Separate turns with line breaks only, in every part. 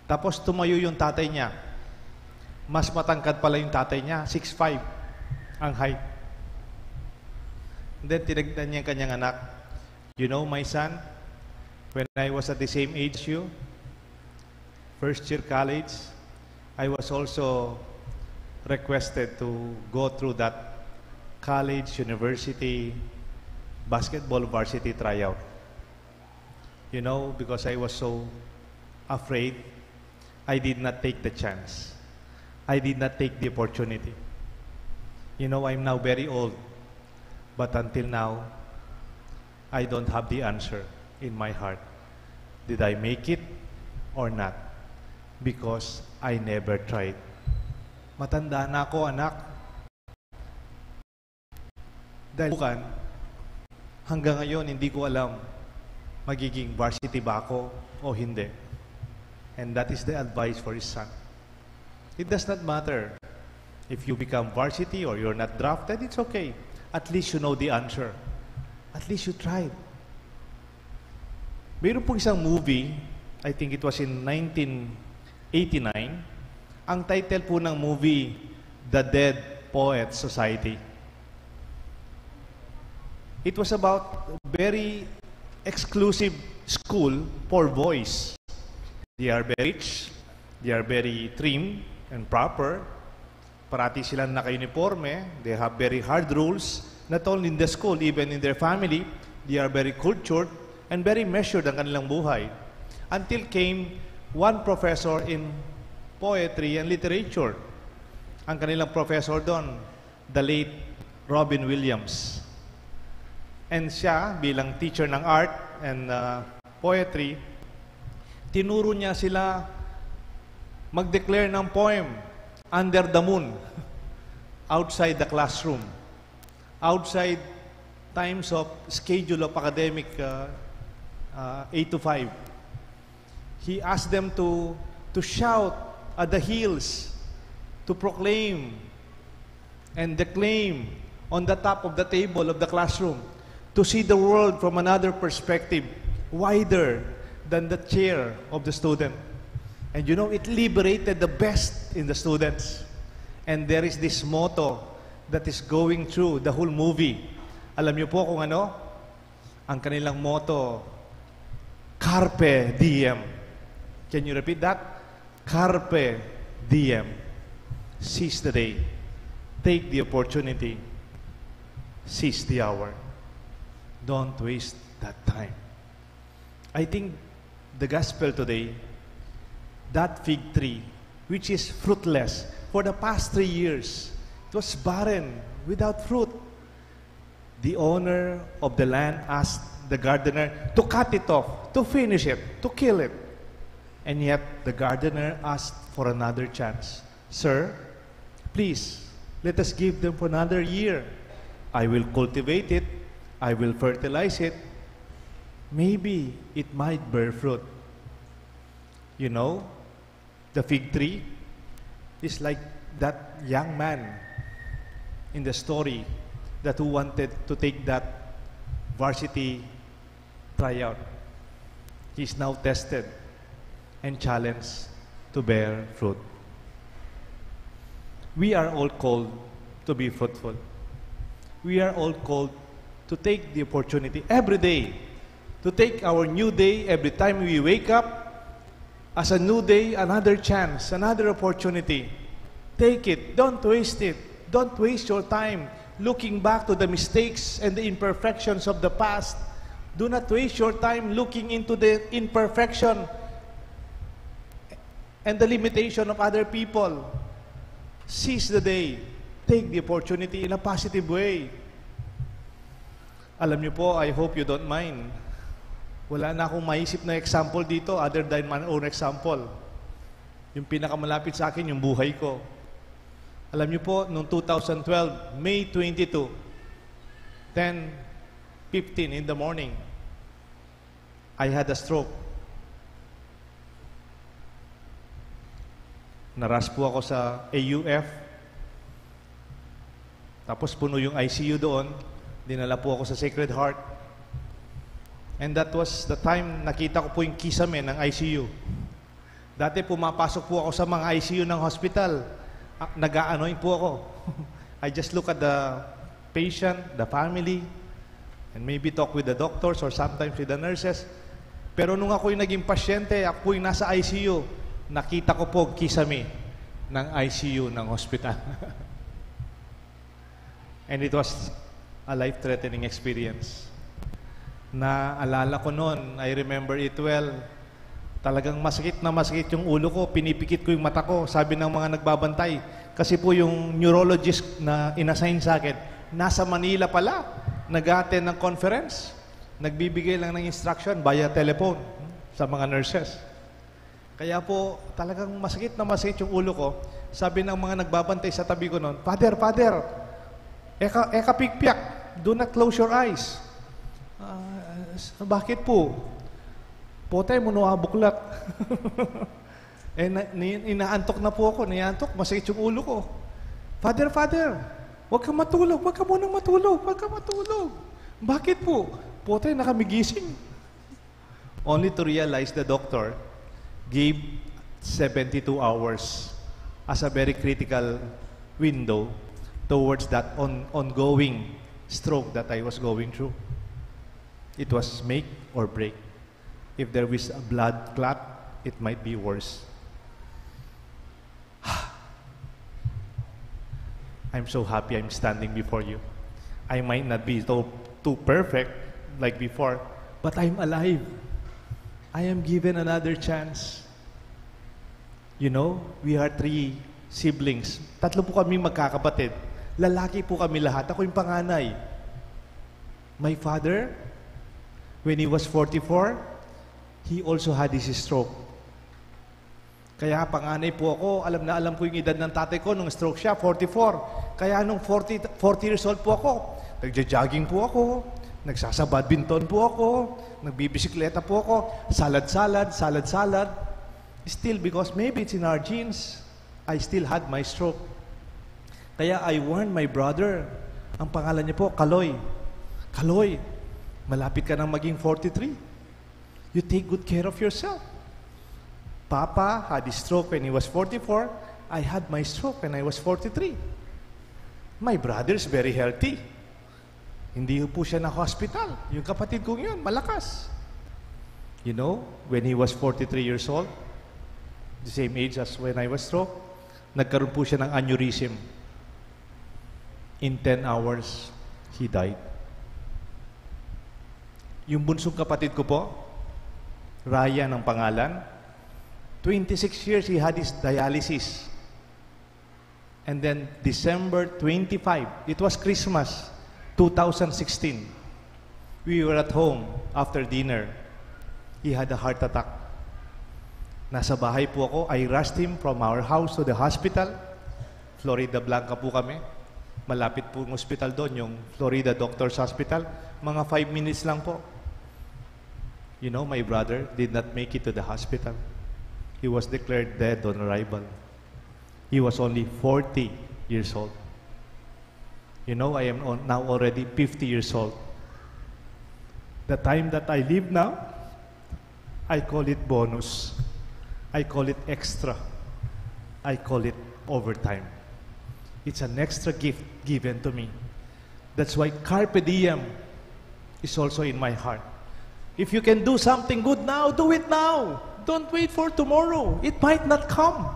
Tapos tumayo yung tatay niya. Mas matangkad pala yung tatay niya, 6'5" ang height. And then tinignan niya yung kanyang anak. You know, my son, when I was at the same age as you, first year college, I was also requested to go through that college, university, basketball varsity tryout. You know, because I was so afraid, I did not take the chance. I did not take the opportunity. You know, I'm now very old, but until now, I don't have the answer in my heart. Did I make it or not? Because I never tried. Matanda na ako, anak. Dahil bukan, hanggang ngayon, hindi ko alam magiging varsity ba ako o hindi. And that is the advice for his son. It does not matter if you become varsity or you're not drafted, it's okay. At least you know the answer. At least you tried. Mayroon po isang movie, I think it was in 1989. Ang title po ng movie, The Dead Poets Society. It was about a very exclusive school for boys. They are very rich, they are very trim and proper. Parati silang naka-uniforme. They have very hard rules, not only in the school, even in their family. They are very cultured and very measured ang kanilang buhay. Until came one professor in poetry and literature. Ang kanilang professor doon, the late Robin Williams. And siya, bilang teacher ng art and poetry, tinuro niya sila mag-declare ng poem under the moon, outside the classroom, outside times of schedule of academic 8 to 5. He asked them to shout at the hills, to proclaim and declaim on the top of the table of the classroom, to see the world from another perspective, wider than the chair of the student. And you know, it liberated the best in the students. And there is this motto that is going through the whole movie. Alam niyo po kung ano? Ang kanilang motto, Carpe Diem. Can you repeat that? Carpe Diem. Seize the day. Take the opportunity. Seize the hour. Don't waste that time. I think the gospel today, that fig tree, which is fruitless for the past 3 years, it was barren, without fruit. The owner of the land asked the gardener to cut it off, to finish it, to kill it. And yet, the gardener asked for another chance. Sir, please, let us give them for another year. I will cultivate it. I will fertilize it. Maybe it might bear fruit. You know, the fig tree is like that young man in the story that who wanted to take that varsity tryout. He's now tested and challenged to bear fruit. We are all called to be fruitful. We are all called to take the opportunity every day, to take our new day every time we wake up as a new day, another chance, another opportunity. Take it. Don't waste it. Don't waste your time looking back to the mistakes and the imperfections of the past. Do not waste your time looking into the imperfection and the limitation of other people. Seize the day. Take the opportunity in a positive way. Alam niyo po, I hope you don't mind. Wala na akong maisip na example dito other than my own example. Yung pinakamalapit sa akin, yung buhay ko. Alam niyo po, noong 2012, May 22, 10:15 in the morning, I had a stroke. Narush po ako sa AUF. Tapos puno yung ICU doon. Dinala po ako sa Sacred Heart. And that was the time nakita ko po yung kisame ng ICU. Dati pumapasok po ako sa mga ICU ng hospital. Nag-aanoin po ako. I just look at the patient, the family, and maybe talk with the doctors or sometimes with the nurses. Pero nung ako'y naging pasyente, ako'y nasa ICU, nakita ko po kisame ng ICU ng hospital. And it was a life-threatening experience. Naalala ko noon, I remember it well, talagang masakit na masakit yung ulo ko, pinipikit ko yung mata ko, sabi ng mga nagbabantay. Kasi po yung neurologist na inassign sa akin, nasa Manila pala, nag-attend ng conference, nagbibigay lang ng instruction via telephone sa mga nurses. Kaya po, talagang masakit na masakit yung ulo ko. Sabi ng mga nagbabantay sa tabi ko noon, Father, eka pikpiak, do not close your eyes. Bakit po? Potay mo buklat. Inaantok na po ako, masakit yung ulo ko. Father, huwag ka matulog, huwag ka munang matulog, huwag ka matulog. Bakit po? Potay, nakamigising. Only to realize the doctor gave 72 hours as a very critical window towards that ongoing stroke that I was going through. It was make or break. If there was a blood clot, it might be worse. I'm so happy I'm standing before you. I might not be too perfect like before, but I'm alive. I am given another chance. You know, we are 3 siblings. 3 po kami magkakapatid. Lalaki po kami lahat. Ako yung panganay. My father, when he was 44, he also had his stroke. Kaya panganay po ako, alam ko yung edad ng tatay ko nung stroke siya, 44. Kaya nung 40 years old po ako, nagja-jogging po ako, nagsasa-badminton po ako, nagbibisikleta po ako, salad-salad. Still, because maybe it's in our genes, I still had my stroke. Kaya I warned my brother, ang pangalan niya po, Kaloy. Kaloy, malapit ka nang maging 43. You take good care of yourself. Papa had his stroke when he was 44. I had my stroke when I was 43. My brother is very healthy. Hindi po siya na hospital. Yung kapatid kong yun, malakas. You know, when he was 43 years old, the same age as when I was stroke, nagkaroon po siya ng aneurysm. In 10 hours, he died. Yung bunsong kapatid ko po, Ryan ang pangalan, 26 years he had his dialysis. And then December 25, it was Christmas, 2016. We were at home after dinner. He had a heart attack. Nasa bahay po ako. I rushed him from our house to the hospital. Florida Blanca po kami. Malapit po yung hospital doon, yung Florida Doctors Hospital. Mga 5 minutes lang po. You know, my brother did not make it to the hospital. He was declared dead on arrival. He was only 40 years old. You know, I am now already 50 years old. The time that I live now, I call it bonus. I call it extra. I call it overtime. It's an extra gift given to me. That's why Carpe Diem is also in my heart. If you can do something good now, do it now. Don't wait for tomorrow. It might not come.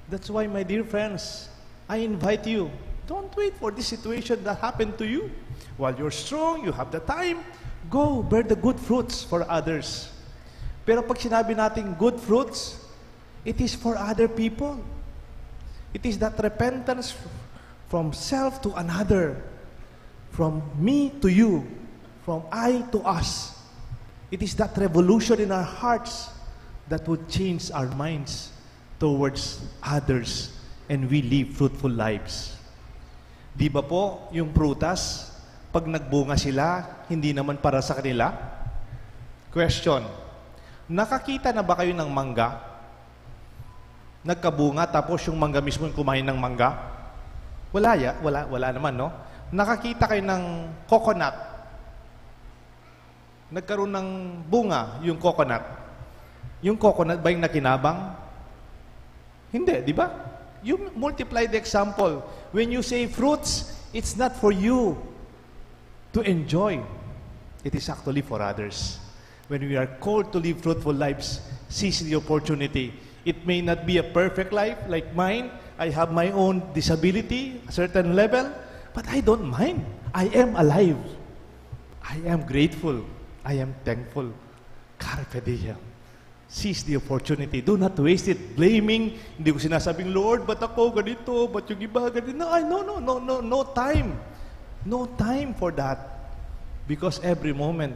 That's why, my dear friends, I invite you, don't wait for this situation that happened to you. While you're strong, you have the time, go bear the good fruits for others. Pero pag sinabi natin good fruits, it is for other people. It is that repentance from self to another, from me to you, from I to us. It is that revolution in our hearts that would change our minds towards others and we live fruitful lives. Di ba po, yung prutas, pag nagbunga sila, hindi naman para sa kanila? Question, nakakita na ba kayo ng mangga? Nagkabunga tapos yung mangga mismo yung kumain ng mangga? Wala naman, no? Nakakita kayo ng coconut? Nagkaroon ng bunga yung coconut. Yung coconut ba yung nakinabang? Hindi, di ba? You multiply the example. When you say fruits, it's not for you to enjoy. It is actually for others. When we are called to live fruitful lives, seize the opportunity. It may not be a perfect life like mine. I have my own disability, a certain level, but I don't mind. I am alive. I am grateful. I am thankful. Carpe diem. Seize the opportunity. Do not waste it blaming. Hindi ko sinasabing, Lord, ba't ako ganito? Ba't yung iba ganito? No time. No time for that. Because every moment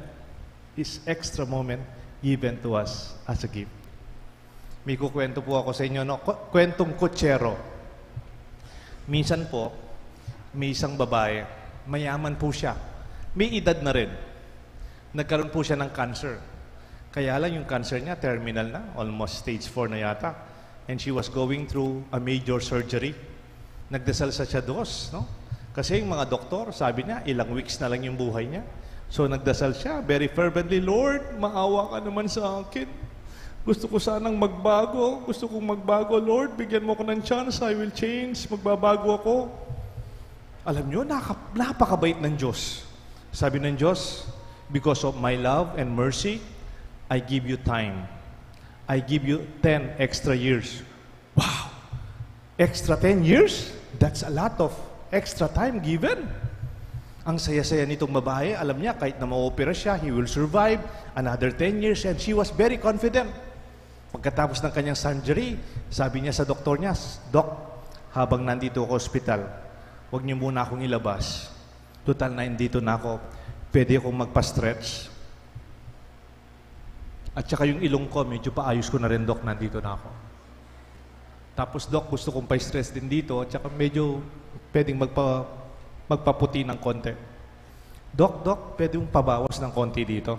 is extra moment given to us as a gift. May kukwento po ako sa inyo, no? Kwentong kutsero. Minsan po, may isang babae, mayaman po siya. May edad na rin. Nagkaroon po siya ng cancer. Kaya lang yung cancer niya, terminal na, almost stage 4 na yata. And she was going through a major surgery. Nagdasal sa siya dos, no? Kasi yung mga doktor, sabi niya, ilang weeks na lang yung buhay niya. So nagdasal siya, very fervently, Lord, maawa ka naman sa akin. Gusto ko sanang magbago. Gusto kong magbago, Lord. Bigyan mo ko ng chance, I will change. Magbabago ako. Alam niyo, napakabait ng Diyos. Sabi ng Diyos, because of my love and mercy, I give you time. I give you 10 extra years. Wow! Extra 10 years? That's a lot of extra time given. Ang saya-saya nitong babae, alam niya, kahit na ma-opera siya, he will survive another 10 years, and she was very confident. Pagkatapos ng kanyang surgery, sabi niya sa doktor niya, Doc, habang nandito ako hospital, huwag niyo muna akong ilabas. Total na nandito na ako, pwede akong magpa-stretch. At saka yung ilong ko, medyo paayos ko na rin, Doc, nandito na ako. Tapos, Doc, gusto kong pa-stress din dito, at saka medyo pwedeng magpaputi ng konti. Doc, pwede yung pabawas ng konti dito.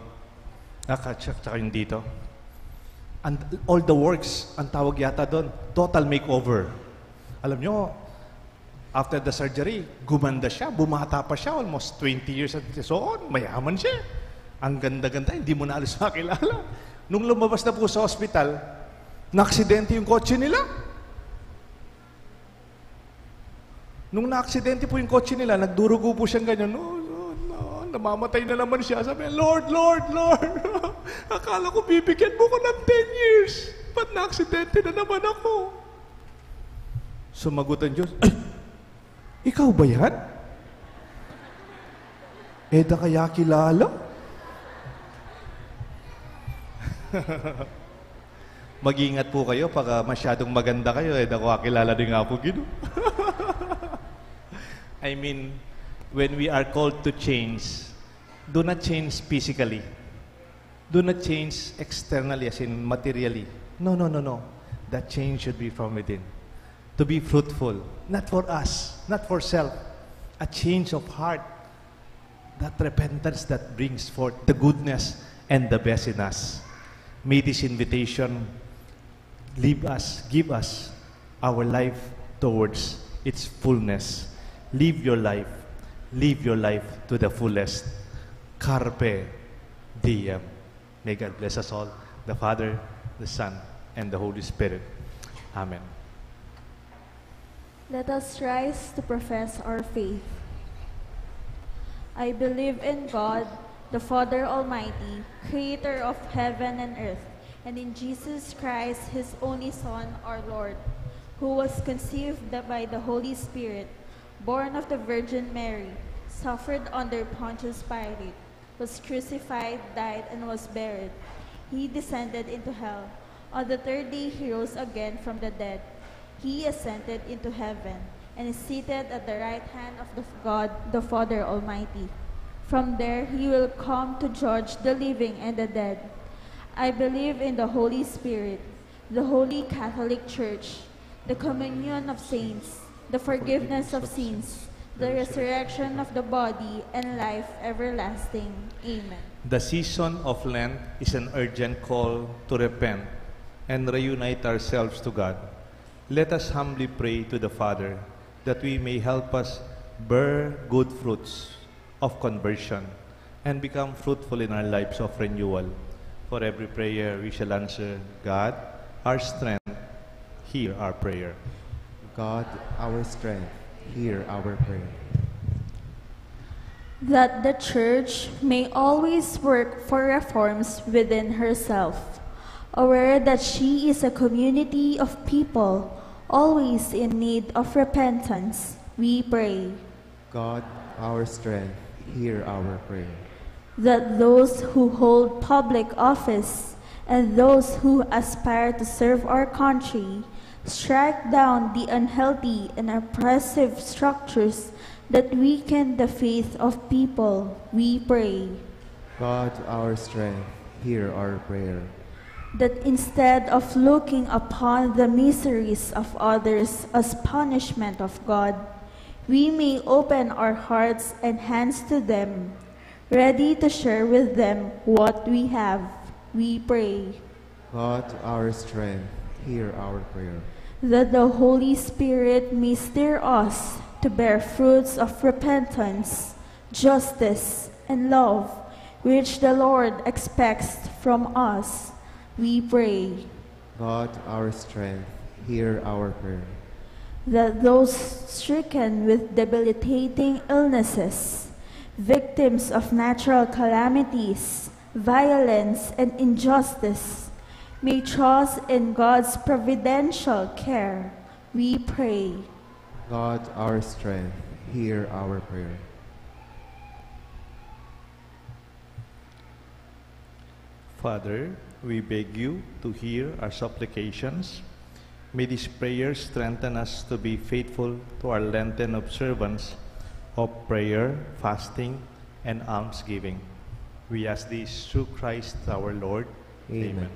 At saka yung dito. And all the works, ang tawag yata doon, total makeover. Alam nyo, after the surgery, gumanda siya, bumata pa siya, almost 20 years and so on, mayaman siya. Ang ganda-ganda, hindi mo na alis makilala. Nung lumabas na po sa hospital, na-aksidente yung kotse nila. Nung na-aksidente po yung kotse nila, nagdurugo po siyang ganyan, namamatay na naman siya. Sabi, Lord, akala ko bibigyan mo ko ng 10 years. Ba't na-aksidente na naman ako? Sumagot ang Diyos, ay, ikaw ba yan? Da kaya kilala? Mag-ingat po kayo pag masyadong maganda kayo, ako kilala din nga po gino. I mean, when we are called to change, do not change physically. Do not change externally, as in materially. No. That change should be from within. To be fruitful, not for us, not for self. A change of heart. That repentance that brings forth the goodness and the best in us. May this invitation give us our life towards its fullness. Live your life to the fullest. Carpe diem. May God bless us all, the Father, the Son, and the Holy Spirit. Amen.
Let us rise to profess our faith. I believe in God, the Father Almighty, creator of heaven and earth, and in Jesus Christ, his only Son, our Lord, who was conceived by the Holy Spirit, born of the Virgin Mary, suffered under Pontius Pilate, was crucified, died, and was buried. He descended into hell. On the third day he rose again from the dead. He ascended into heaven, and is seated at the right hand of God, the Father Almighty. From there he will come to judge the living and the dead. I believe in the Holy Spirit, the Holy Catholic Church, the communion of saints, the forgiveness of sins, the resurrection of the body, and life everlasting. Amen.
The season of Lent is an urgent call to repent and reunite ourselves to God. Let us humbly pray to the Father that we may help us bear good fruits of conversion and become fruitful in our lives of renewal. For every prayer we shall answer, God, our strength, hear our prayer.
God, our strength, hear our prayer.
That the Church may always work for reforms within herself, aware that she is a community of people always in need of repentance, we pray.
God, our strength, hear our prayer.
That those who hold public office and those who aspire to serve our country strike down the unhealthy and oppressive structures that weaken the faith of people, we pray.
God, our strength, hear our prayer.
That instead of looking upon the miseries of others as punishment of God, we may open our hearts and hands to them, ready to share with them what we have, we pray.
God, our strength, hear our prayer.
That the Holy Spirit may stir us to bear fruits of repentance, justice, and love, which the Lord expects from us, we pray.
God, our strength, hear our prayer.
That those stricken with debilitating illnesses, victims of natural calamities, violence, and injustice, may trust in God's providential care, we pray.
God, our strength, hear our prayer.
Father, we beg you to hear our supplications. May these prayers strengthen us to be faithful to our Lenten observance of prayer, fasting, and almsgiving. We ask this through Christ our Lord.
Amen.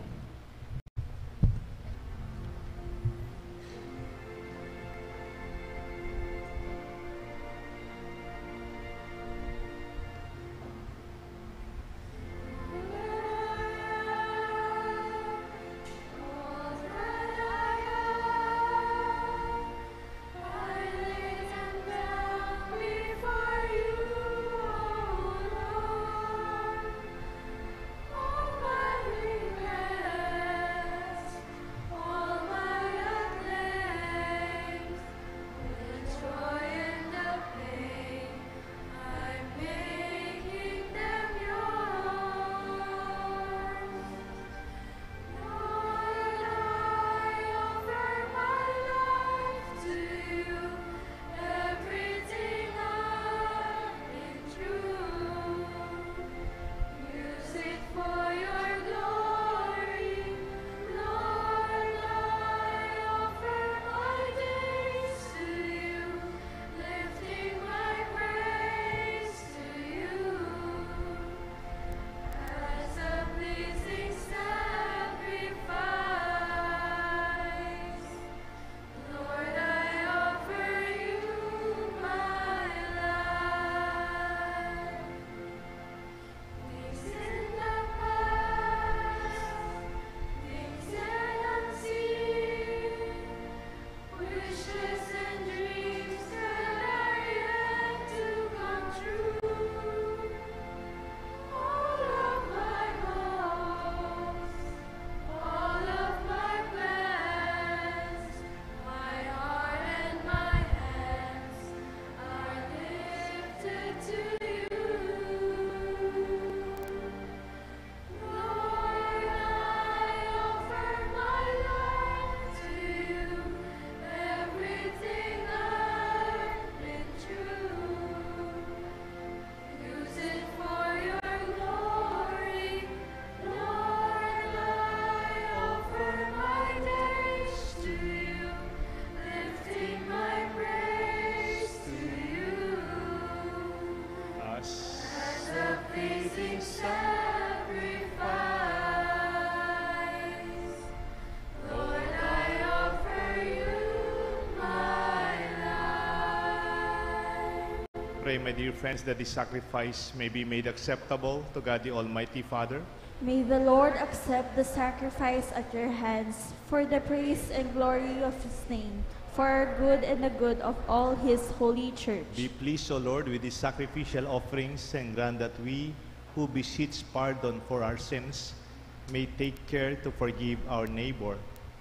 Pray, my dear friends, that this sacrifice may be made acceptable to God the Almighty Father.
May the Lord accept the sacrifice at your hands for the praise and glory of his name, for our good and the good of all his holy church.
Be pleased, O Lord, with these sacrificial offerings, and grant that we who beseech pardon for our sins may take care to forgive our neighbor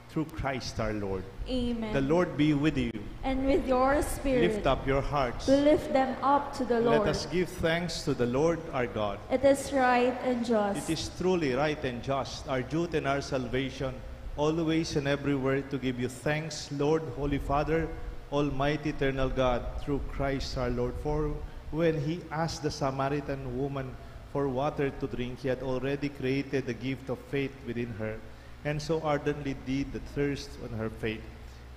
through Christ our Lord.
Amen.
The Lord be with you.
And with your spirit,
Lift up your hearts.
we lift them up to the Lord.
Let us give thanks to the Lord our God.
It is right and just.
It is truly right and just, our duty and our salvation, always and everywhere to give you thanks, Lord, Holy Father, Almighty Eternal God, through Christ our Lord. For when he asked the Samaritan woman for water to drink, he had already created the gift of faith within her, and so ardently did the thirst on her faith.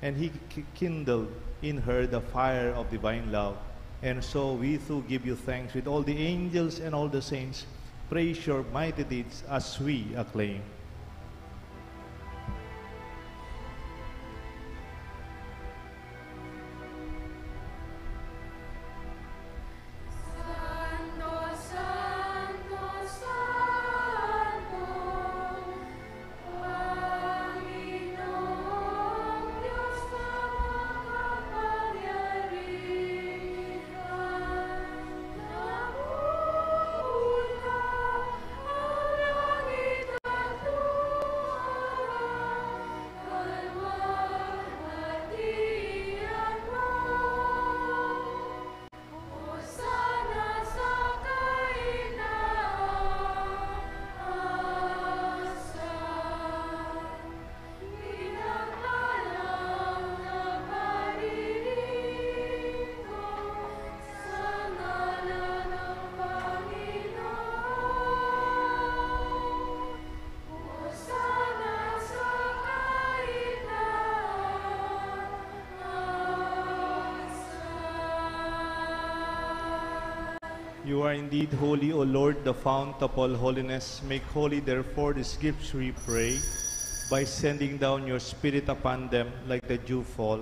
And he kindled in her the fire of divine love. And so we too give you thanks with all the angels and all the saints. Praise your mighty deeds as we acclaim.
Santo, Santo, Santo, Panginoong Diyos na makapangyarihan, namuhula ang langit at lupa, kalwalhatian mo. Hosana sa kaitaasan, pinagpalang na paririto sa ngalan ng Panginoon. Hosana sa kaitaasan.
You are indeed holy, O Lord, the fount of all holiness. Make holy, therefore, these gifts, we pray, by sending down your Spirit upon them like the dew fall,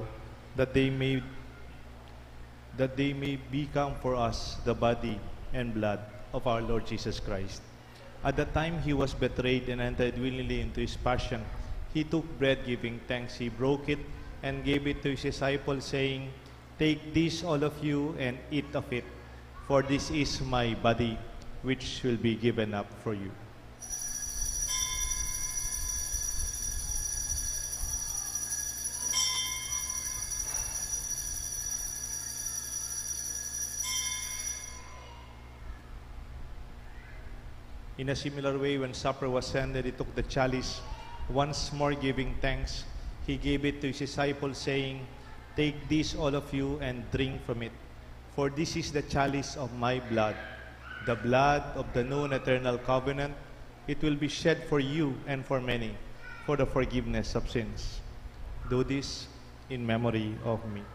that they may become for us the body and blood of our Lord Jesus Christ. At the time he was betrayed and entered willingly into his passion, he took bread, giving thanks. He broke it and gave it to his disciples, saying, "Take this, all of you, and eat of it, for this is my body, which will be given up for you." In a similar way, when supper was ended, he took the chalice, once more giving thanks. He gave it to his disciples, saying, "Take this, all of you, and drink from it. For this is the chalice of my blood, the blood of the new and eternal covenant. It will be shed for you and for many, for the forgiveness of sins. Do this in memory of me."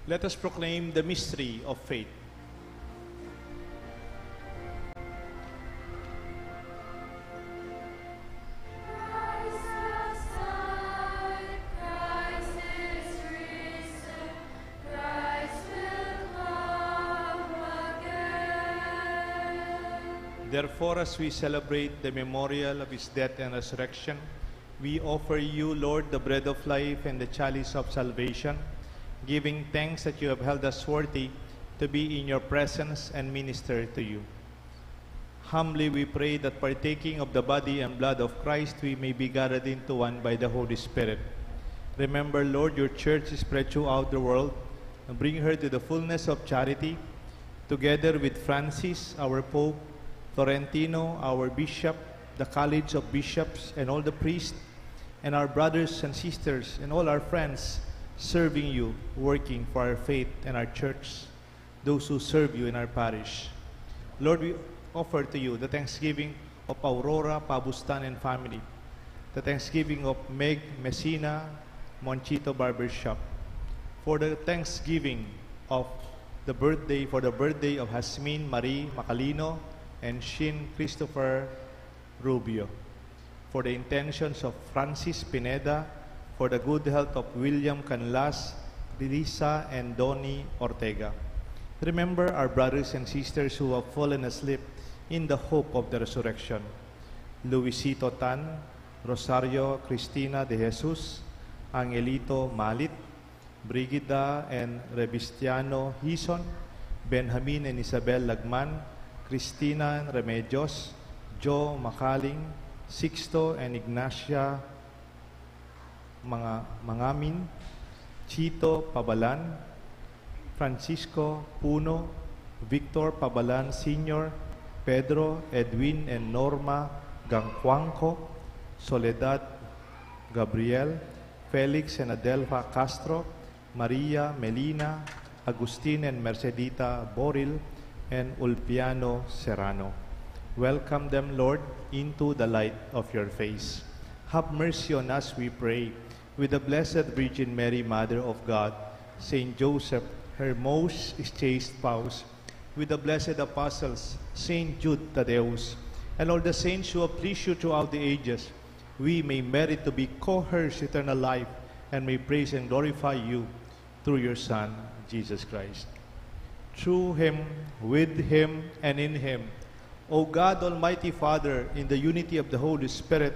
Let us proclaim the mystery of faith.
Christ has died, Christ is risen, Christ will come again.
Therefore, as we celebrate the memorial of his death and resurrection, we offer you, Lord, the bread of life and the chalice of salvation, giving thanks that you have held us worthy to be in your presence and minister to you. Humbly we pray that partaking of the body and blood of Christ, we may be gathered into one by the Holy Spirit. Remember, Lord, your church is spread throughout the world, and bring her to the fullness of charity, together with Francis, our Pope, Florentino, our Bishop, the College of Bishops, and all the priests, and our brothers and sisters, and all our friends, serving you, working for our faith and our church, those who serve you in our parish. Lord, we offer to you the thanksgiving of Aurora Pabustan and family, the thanksgiving of Meg Messina, Monchito Barbershop, for the thanksgiving of the birthday of Jasmine Marie Macalino and Shin Christopher Rubio, for the intentions of Francis Pineda, for the good health of William Canlas, Lisa, and Donnie Ortega. Remember our brothers and sisters who have fallen asleep in the hope of the resurrection. Luisito Tan, Rosario Cristina de Jesus, Angelito Malit, Brigida and Revistiano Hison, Benjamin and Isabel Lagman, Cristina Remedios, Joe Makaling, Sixto and Ignacia Mangamin, Chito Pabalan, Francisco Puno, Victor Pabalan Sr., Pedro, Edwin and Norma Gangcuangco, Soledad Gabriel, Felix and Adelfa Castro, Maria Melina, Agustin and Mercedita Boril, and Ulpiano Serrano. Welcome them, Lord, into the light of your face. Have mercy on us, we pray, with the Blessed Virgin Mary, Mother of God, Saint Joseph, her most chaste spouse, with the blessed apostles, Saint Jude Thaddeus, and all the saints who have pleased you throughout the ages, we may merit to be co-heirs eternal life and may praise and glorify you through your Son, Jesus Christ. Through him, with him, and in him, O God, Almighty Father, in the unity of the Holy Spirit,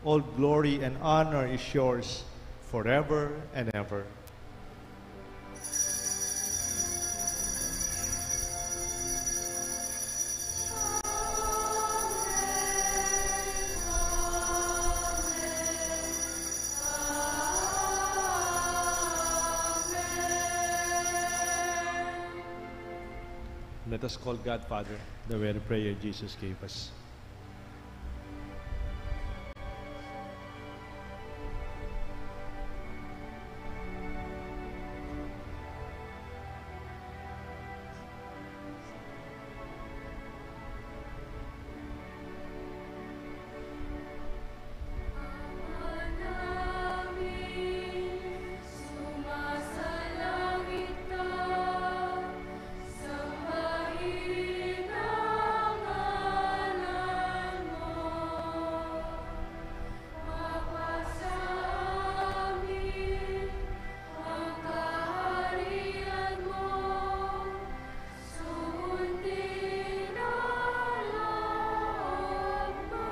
all glory and honor is yours forever and ever. Let us call God Father, the very prayer Jesus gave us.
Sumasalangit ka, sambahin ang ngalan mo. Mapasa amin ang kaharian mo, sundin ang loob mo.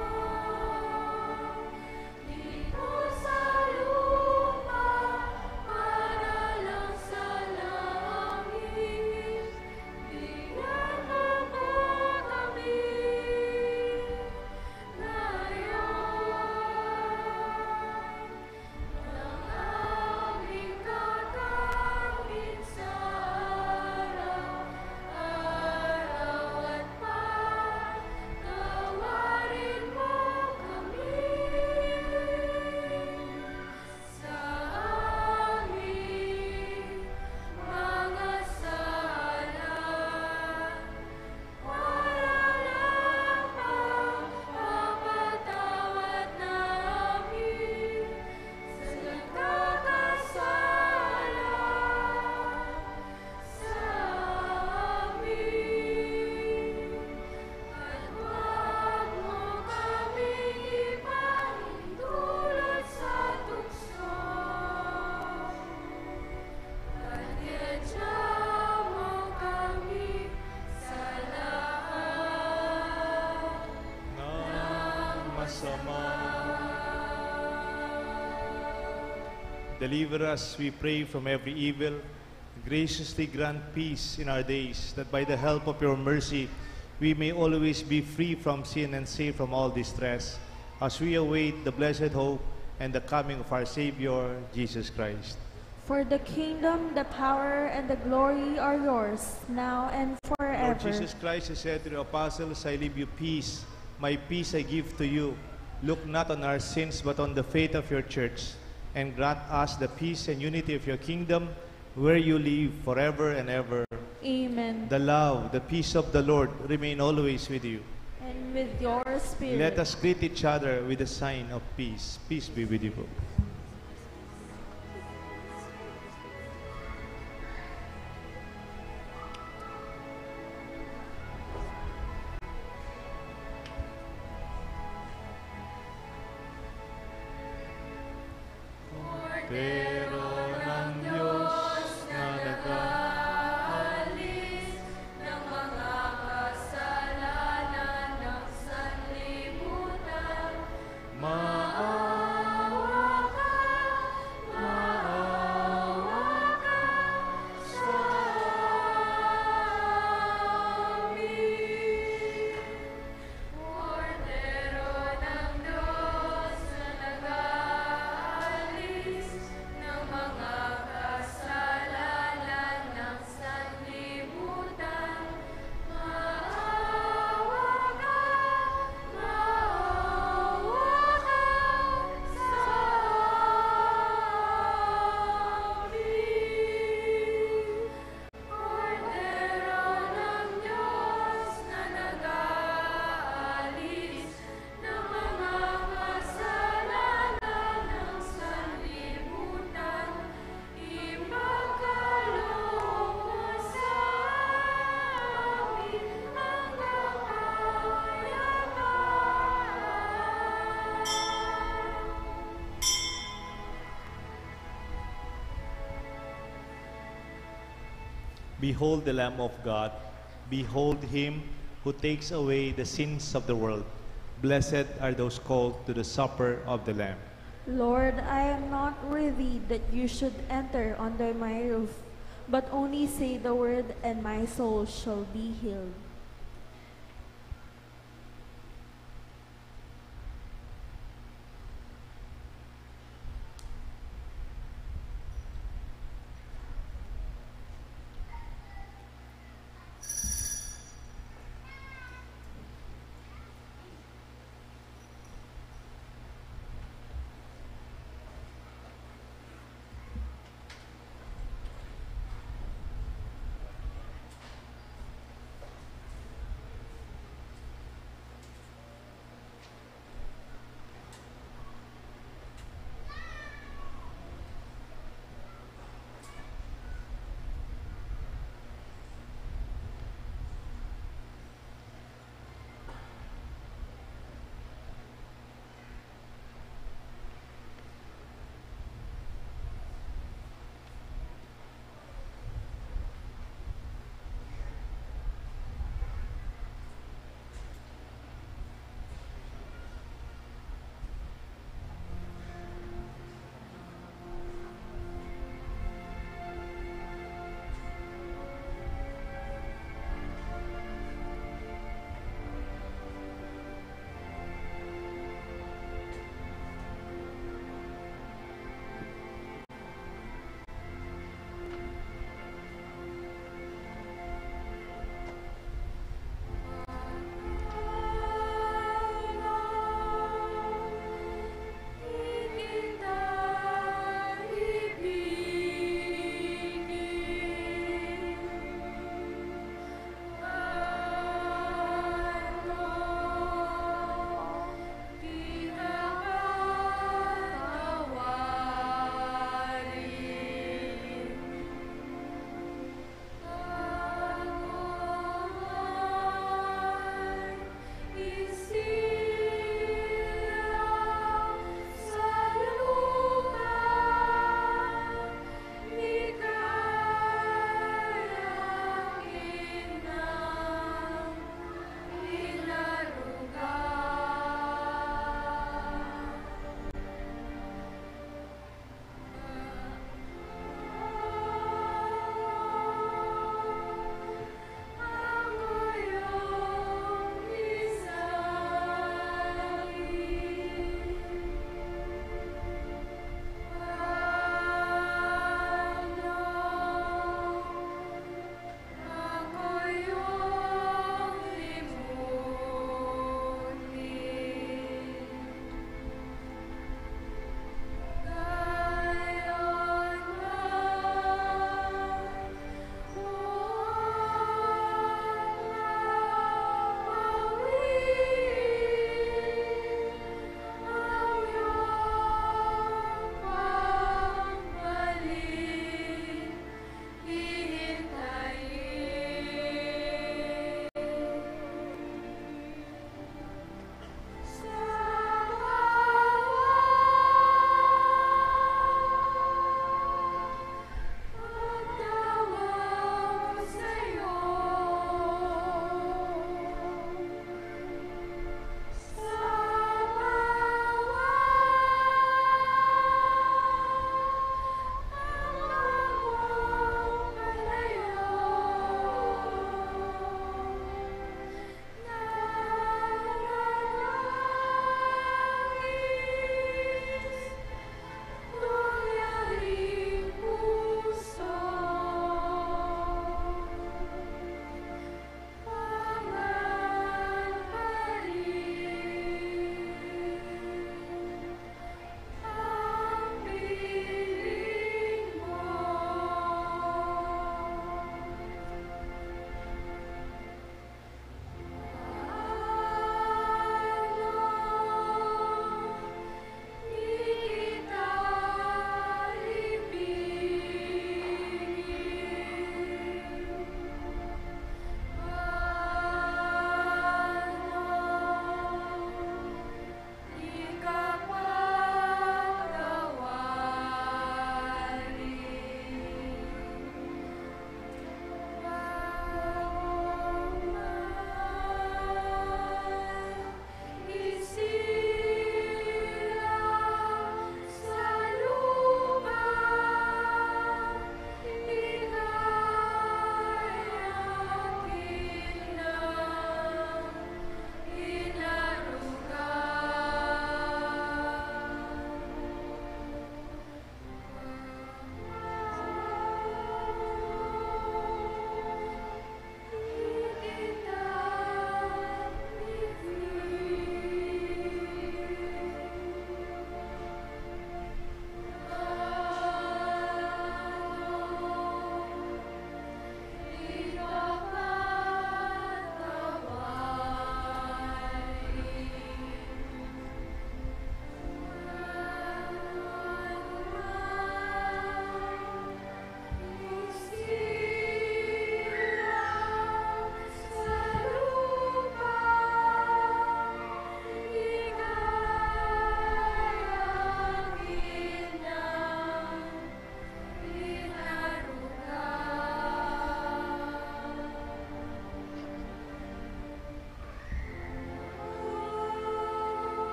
Dito sa lupa, para lang sa langit, bigyan mo po kami ngayon ng aming kakanin sa araw-araw at patawarin mo kami sa aming mga sala, para lang mapapatawad namin sa nagkakasala sa amin. At huwag mo kaming ipahintulot sa tukso, at iadya mo kami sa lahat
Ng masama. Deliver us, we pray, from every evil. Graciously grant peace in our days, that by the help of your mercy, we may always be free from sin and safe from all distress, as we await the blessed hope and the coming of our Savior, Jesus Christ.
For the kingdom, the power, and the glory are yours, now and
Lord
forever.
Jesus Christ, you said to the apostles, I leave you peace. My peace I give to you. Look not on our sins, but on the faith of your church, and grant us the peace and unity of your kingdom, where you live forever and ever.
Amen.
The love, the peace of the Lord remain always with you.
And with your spirit.
Let us greet each other with a sign of peace. Peace be with you. Pero ng Diyos na
nag-aalis ng mga kasalanan
Behold the Lamb of God. Behold him who takes away the sins of the world. Blessed are those called to the supper of the Lamb.
Lord, I am not worthy that you should enter under my roof, but only say the word, and my soul shall be healed.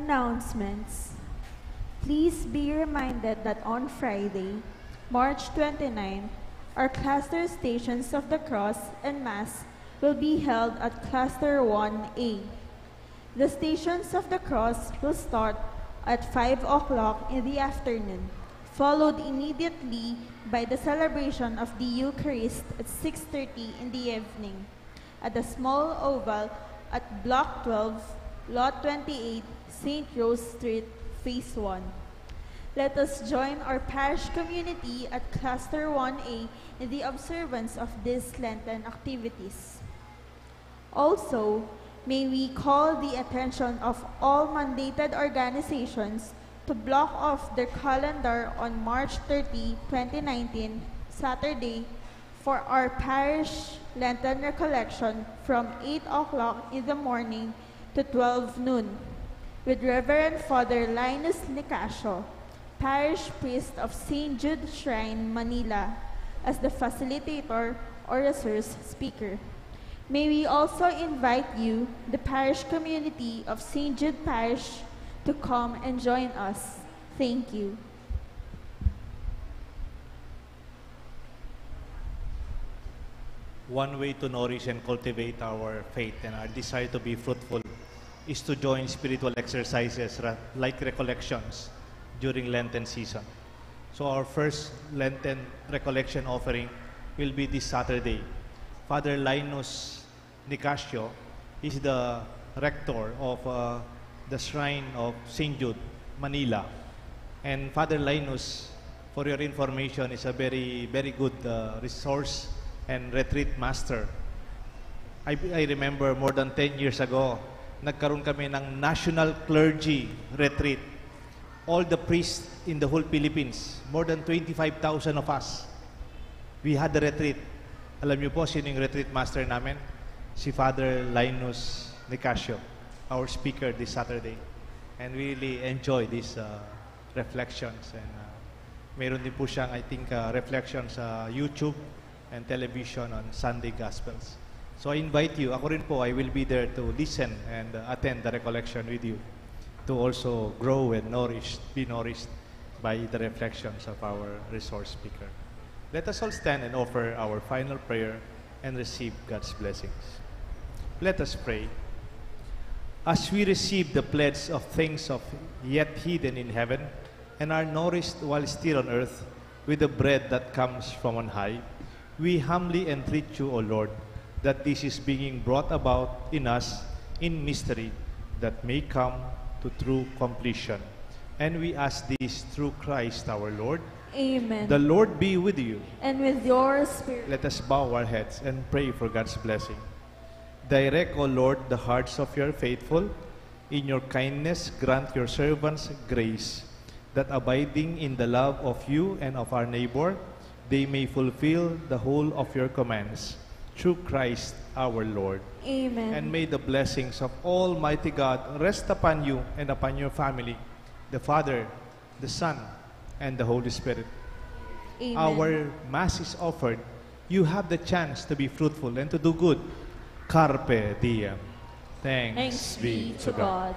Announcements. Please be reminded that on Friday, March 29, our cluster Stations of the Cross and Mass will be held at Cluster 1A. The Stations of the Cross will start at 5 o'clock in the afternoon, followed immediately by the celebration of the Eucharist at 6:30 in the evening at the small oval at Block 12, Lot 28, St. Rose Street, Phase 1. Let us join our parish community at Cluster 1A in the observance of these Lenten activities. Also, may we call the attention of all mandated organizations to block off their calendar on March 30, 2019, Saturday, for our parish Lenten recollection from 8 o'clock in the morning to 12 noon, with Reverend Father Linus Nicasio, Parish Priest of St. Jude Shrine, Manila, as the facilitator or resource speaker. May we also invite you, the parish community of St. Jude Parish, to come and join us. Thank you.
One way to nourish and cultivate our faith and our desire to be fruitful is to join spiritual exercises like recollections during Lenten season. So our first Lenten recollection offering will be this Saturday. Father Linus Nicasio is the rector of the Shrine of St. Jude, Manila. And Father Linus, for your information, is a very, very good resource and retreat master. I remember more than 10 years ago, nagkaroon kami ng National Clergy Retreat. All the priests in the whole Philippines, more than 25,000 of us, we had the retreat. Alam niyo po, sino yung retreat master namin? Si Father Linus Nicasio, our speaker this Saturday. And we really enjoy these reflections. And mayroon din po siyang, I think, reflections sa YouTube and television on Sunday Gospels. So I invite you, ako rin po, I will be there to listen and attend the recollection with you, to also grow and be nourished by the reflections of our resource speaker. Let us all stand and offer our final prayer and receive God's blessings. Let us pray. As we receive the pledge of things of yet hidden in heaven and are nourished while still on earth with the bread that comes from on high, we humbly entreat you, O Lord, that this is being brought about in us in mystery that may come to true completion. And we ask this through Christ our Lord.
Amen.
The Lord be with you.
And with your spirit.
Let us bow our heads and pray for God's blessing. Direct, O Lord, the hearts of your faithful. In your kindness, grant your servants grace, that abiding in the love of you and of our neighbor, they may fulfill the whole of your commands. Through Christ our Lord.
Amen.
And may the blessings of Almighty God rest upon you and upon your family, the Father, the Son, and the Holy Spirit.
Amen.
Our Mass is offered. You have the chance to be fruitful and to do good. Carpe diem. Thanks
Thanks be to God.